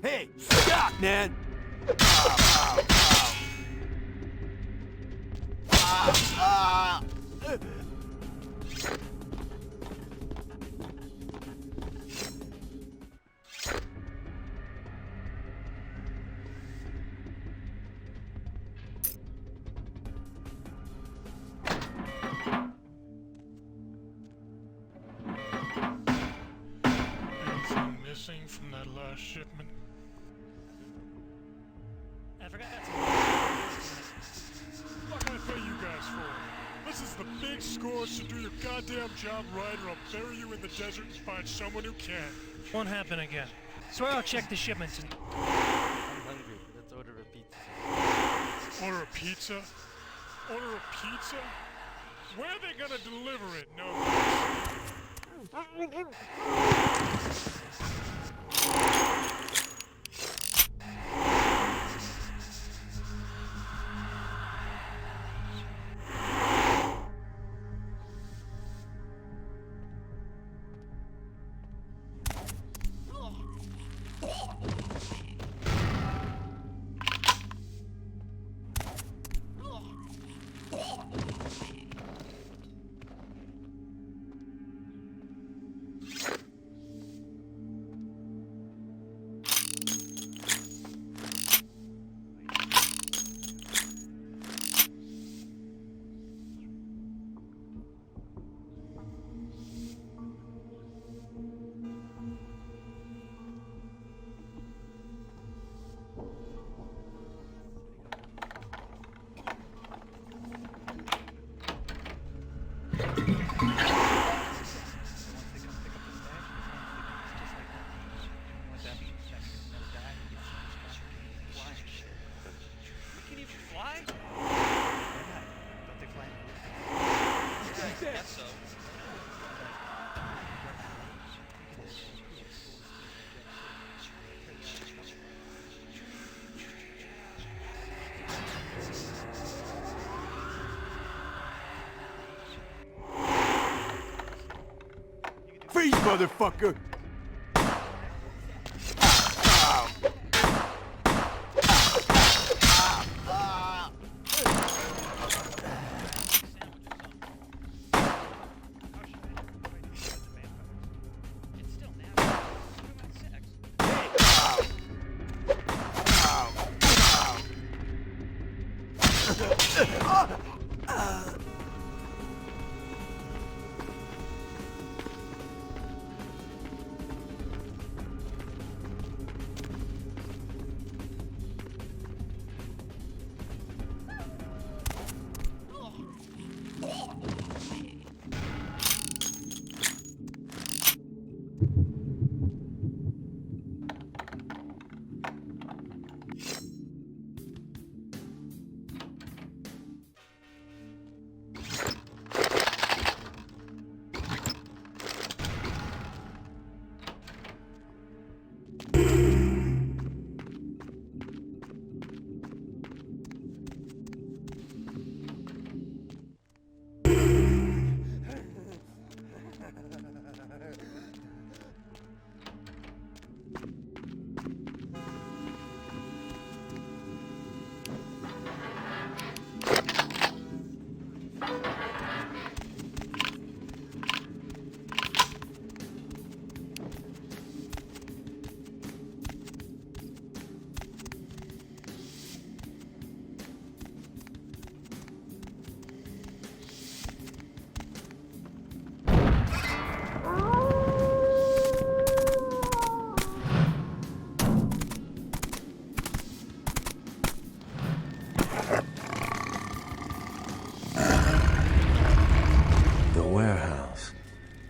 Hey, stop, man! Anything missing from that last shipment? I forgot that's what can I pay you guys for? This is the big score, so do your goddamn job right or I'll bury you in the desert and find someone who can. Won't happen again. Swear I'll check the shipments and... I'm hungry. Let's order a pizza. Order a pizza? Order a pizza? Where are they gonna deliver it? No. Why? Don't they fly in the Yeah, I guess so. Freeze, motherfucker!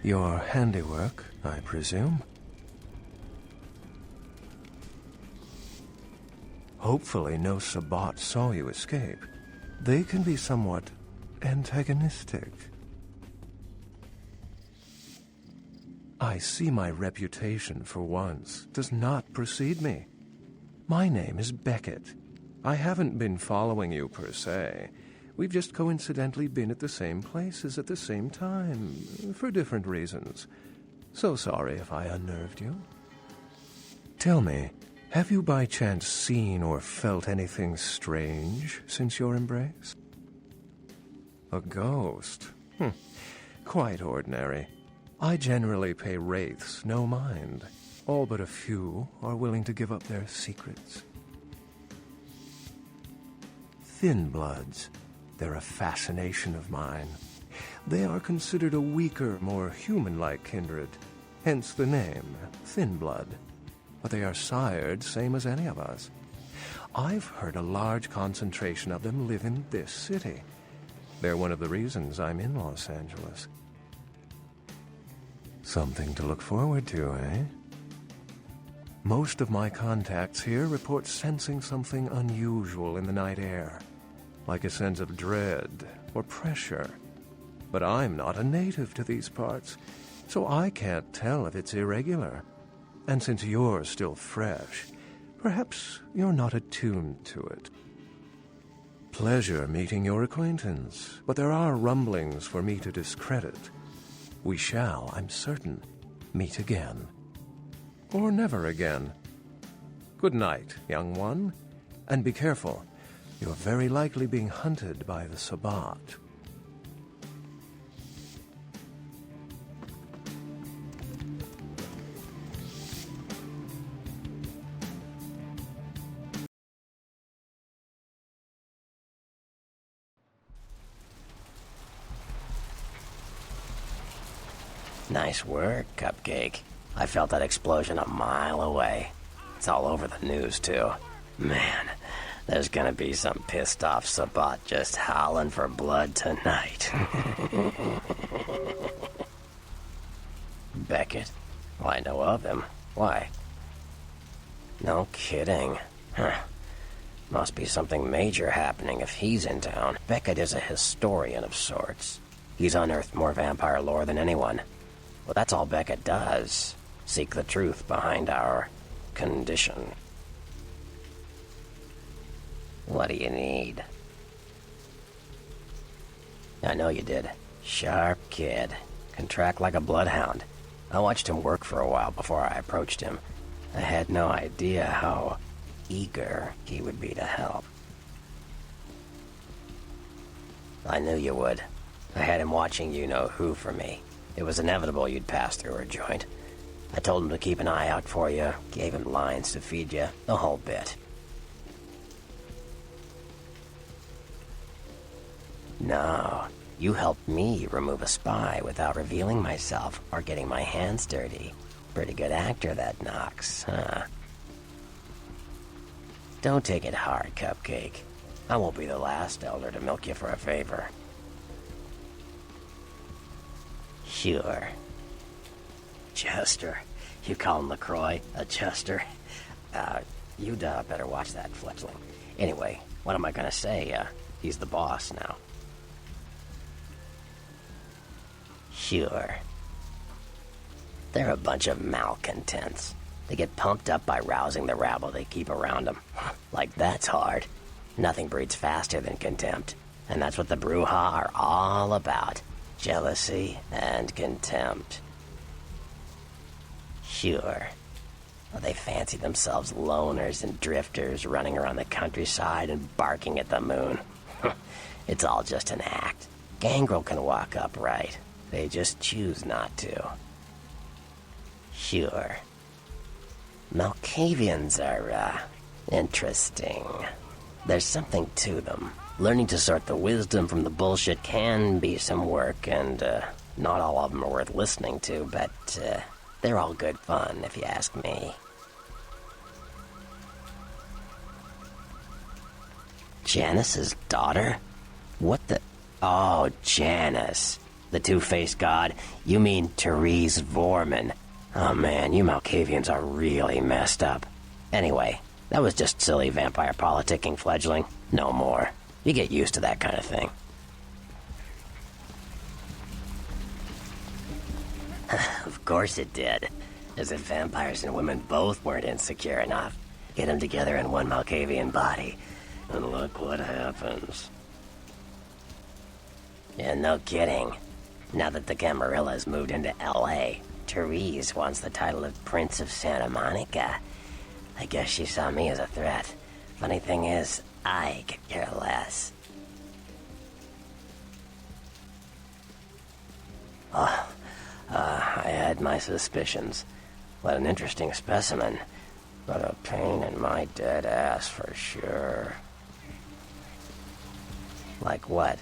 Your handiwork, I presume? Hopefully no Sabbat saw you escape. They can be somewhat antagonistic. I see my reputation, for once, does not precede me. My name is Beckett. I haven't been following you per se. We've just coincidentally been at the same places at the same time, for different reasons. So sorry if I unnerved you. Tell me, have you by chance seen or felt anything strange since your embrace? A ghost? Quite ordinary. I generally pay wraiths no mind. All but a few are willing to give up their secrets. Thin bloods. They're a fascination of mine. They are considered a weaker, more human-like kindred, hence the name, Thin Blood. But they are sired same as any of us. I've heard a large concentration of them live in this city. They're one of the reasons I'm in Los Angeles. Something to look forward to, eh? Most of my contacts here report sensing something unusual in the night air, like a sense of dread or pressure. But I'm not a native to these parts, so I can't tell if it's irregular. And since you're still fresh, perhaps you're not attuned to it. Pleasure meeting your acquaintance, but there are rumblings for me to discredit. We shall, I'm certain, meet again. Or never again. Good night, young one, and be careful. You're very likely being hunted by the Sabbat. Nice work, Cupcake. I felt that explosion a mile away. It's all over the news, too. Man, there's gonna be some pissed-off Sabbat just howling for blood tonight. Beckett? Well, I know of him. Why? No kidding. Huh. Must be something major happening if he's in town. Beckett is a historian of sorts. He's unearthed more vampire lore than anyone. Well, that's all Beckett does. Seek the truth behind our condition. What do you need? I know you did. Sharp kid. Can track like a bloodhound. I watched him work for a while before I approached him. I had no idea how eager he would be to help. I knew you would. I had him watching you-know-who for me. It was inevitable you'd pass through her joint. I told him to keep an eye out for you, gave him lines to feed you, the whole bit. No, you helped me remove a spy without revealing myself or getting my hands dirty. Pretty good actor, that Knox, huh? Don't take it hard, Cupcake. I won't be the last elder to milk you for a favor. Sure. Chester. You call him LaCroix a Chester? You'd better watch that fledgling. Anyway, what am I gonna say? He's the boss now. Sure. They're a bunch of malcontents. They get pumped up by rousing the rabble they keep around them. Like that's hard. Nothing breeds faster than contempt. And that's what the Bruja are all about. Jealousy and contempt. Sure. Well, they fancy themselves loners and drifters running around the countryside and barking at the moon. It's all just an act. Gangrel can walk upright. They just choose not to. Sure. Malkavians are, interesting. There's something to them. Learning to sort the wisdom from the bullshit can be some work, and, not all of them are worth listening to, but, they're all good fun, if you ask me. Janice's daughter? What the... Oh, Janice. The two-faced god? You mean Therese Vorman. Oh man, you Malkavians are really messed up. Anyway, that was just silly vampire politicking, fledgling. No more. You get used to that kind of thing. Of course it did. As if vampires and women both weren't insecure enough. Get them together in one Malkavian body, and look what happens. Yeah, no kidding. Now that the Camarillas moved into L.A., Therese wants the title of Prince of Santa Monica. I guess she saw me as a threat. Funny thing is, I could care less. I had my suspicions. What an interesting specimen. But a pain in my dead ass for sure. Like what?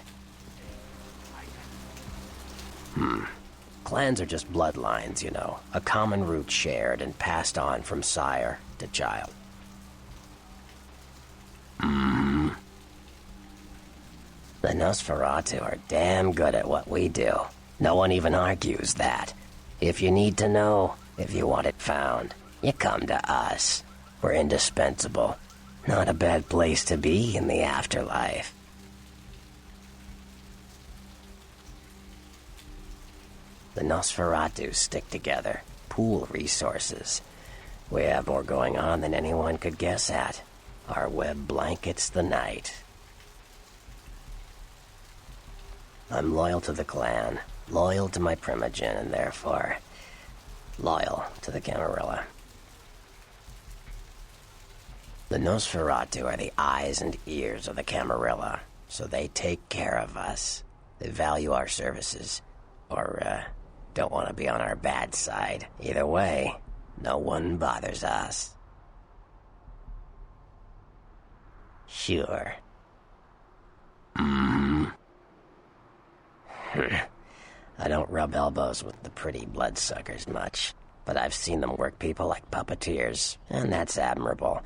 Clans are just bloodlines, you know. A common root shared and passed on from sire to child. The Nosferatu are damn good at what we do. No one even argues that. If you need to know, if you want it found, you come to us. We're indispensable. Not a bad place to be in the afterlife. The Nosferatu stick together, pool resources. We have more going on than anyone could guess at. Our web blankets the night. I'm loyal to the clan, loyal to my primogen, and therefore loyal to the Camarilla. The Nosferatu are the eyes and ears of the Camarilla, so they take care of us. They value our services, or, don't want to be on our bad side. Either way, no one bothers us. Sure. I don't rub elbows with the pretty bloodsuckers much, but I've seen them work people like puppeteers, and that's admirable.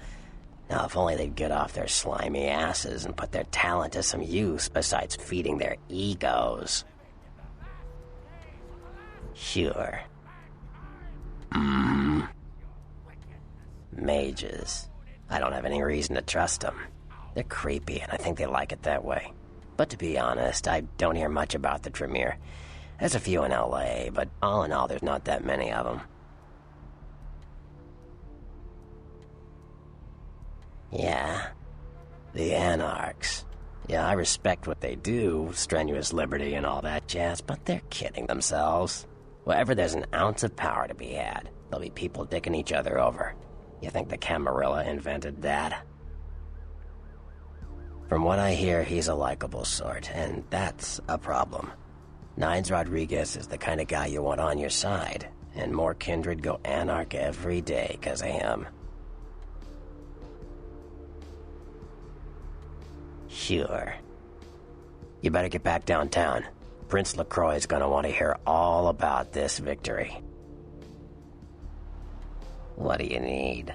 Now, if only they'd get off their slimy asses and put their talent to some use besides feeding their egos. Sure. Mages. I don't have any reason to trust them. They're creepy, and I think they like it that way. But to be honest, I don't hear much about the Tremere. There's a few in LA, but all in all, there's not that many of them. Yeah. The Anarchs. Yeah, I respect what they do, strenuous liberty and all that jazz, but they're kidding themselves. Wherever there's an ounce of power to be had, there'll be people dicking each other over. You think the Camarilla invented that? From what I hear, he's a likable sort, and that's a problem. Nines Rodriguez is the kind of guy you want on your side, and more kindred go anarch every day 'cause of him. Sure. You better get back downtown. Prince LaCroix's gonna want to hear all about this victory. What do you need?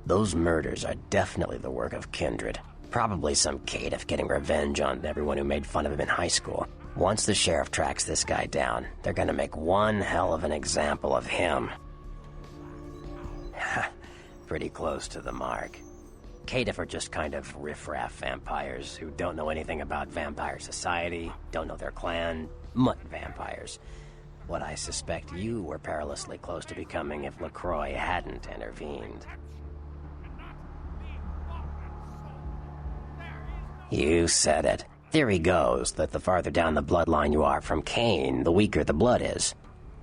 Those murders are definitely the work of kindred. Probably some caitiff getting revenge on everyone who made fun of him in high school. Once the sheriff tracks this guy down, they're gonna make one hell of an example of him. Pretty close to the mark. Caitiff are just kind of riffraff vampires who don't know anything about vampire society, don't know their clan, mutt vampires. What I suspect you were perilously close to becoming if LaCroix hadn't intervened. You said it. Theory goes that the farther down the bloodline you are from Cain, the weaker the blood is.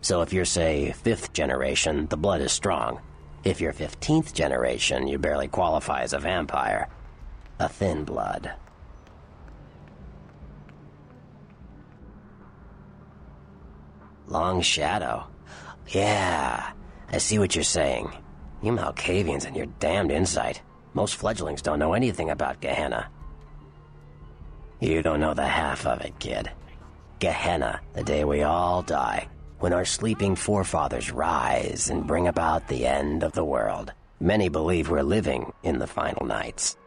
So if you're, say, 5th generation, the blood is strong. If you're 15th generation, you barely qualify as a vampire. A thin blood. Long Shadow. Yeah, I see what you're saying. You Malkavians and your damned insight. Most fledglings don't know anything about Gehenna. You don't know the half of it, kid. Gehenna, the day we all die, when our sleeping forefathers rise and bring about the end of the world. Many believe we're living in the final nights.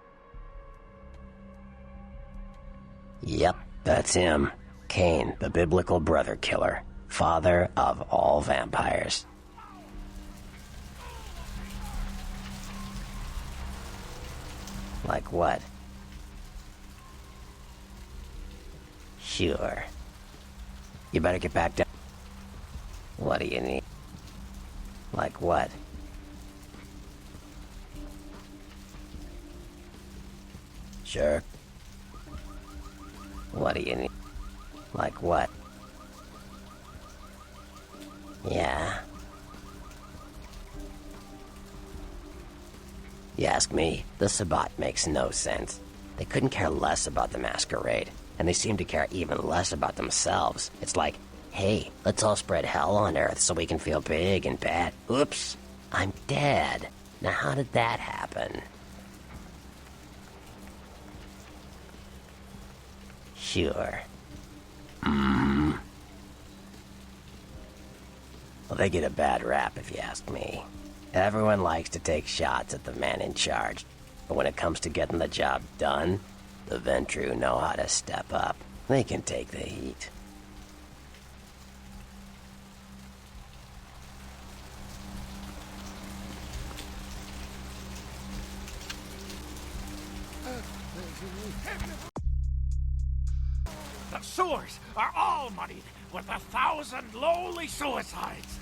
Yep, that's him. Cain, the biblical brother killer, father of all vampires. Like what? Sure. You better get back down. What do you need? Like what? Sure. What do you need? Like what? Yeah. You ask me, the Sabbat makes no sense. They couldn't care less about the Masquerade, and they seem to care even less about themselves. It's like, hey, let's all spread hell on Earth so we can feel big and bad. Oops, I'm dead. Now how did that happen? Sure. Well, they get a bad rap if you ask me. Everyone likes to take shots at the man in charge, but when it comes to getting the job done, the Ventru know how to step up. They can take the heat. The sewers are all muddied with 1,000 lowly suicides.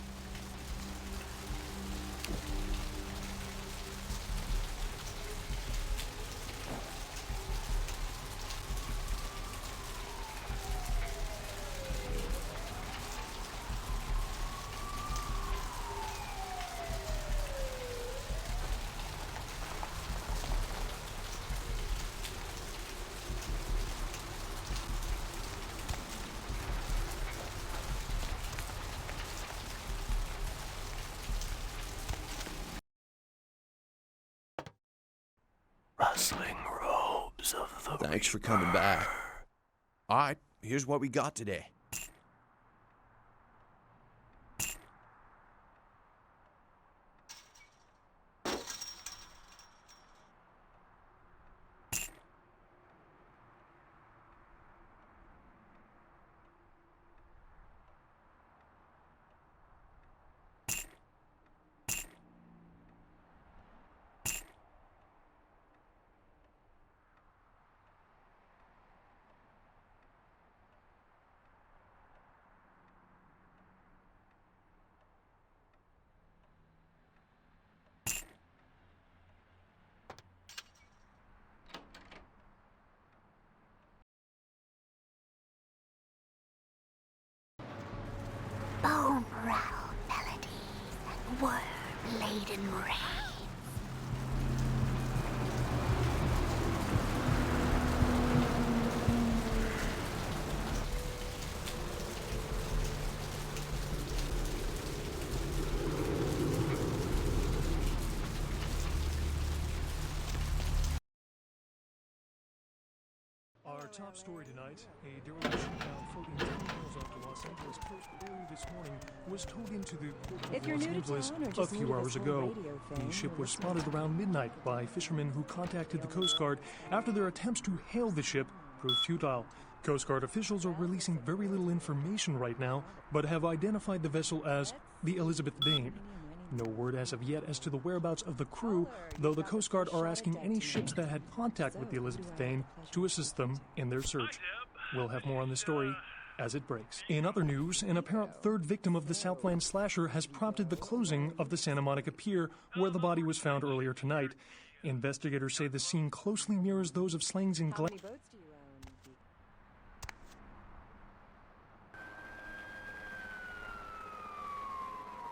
Rustling robes of the Thanks for coming back. All right, here's what we got today. Our top story tonight, a dereliction found floating 10 miles off the Los Angeles coast early this morning was towed into the port of If you're Los new to Angeles town or a just new few to hours this whole ago. radio The thing, ship you're was spotted around midnight by fishermen who contacted the Coast Guard after their attempts to hail the ship proved futile. Coast Guard officials are releasing very little information right now, but have identified the vessel as the Elizabeth Dane. No word as of yet as to the whereabouts of the crew, though the Coast Guard are asking any ships that had contact with the Elizabeth Dane to assist them in their search. We'll have more on the story as it breaks. In other news, an apparent third victim of the Southland slasher has prompted the closing of the Santa Monica Pier, where the body was found earlier tonight. Investigators say the scene closely mirrors those of slayings in How many boats do you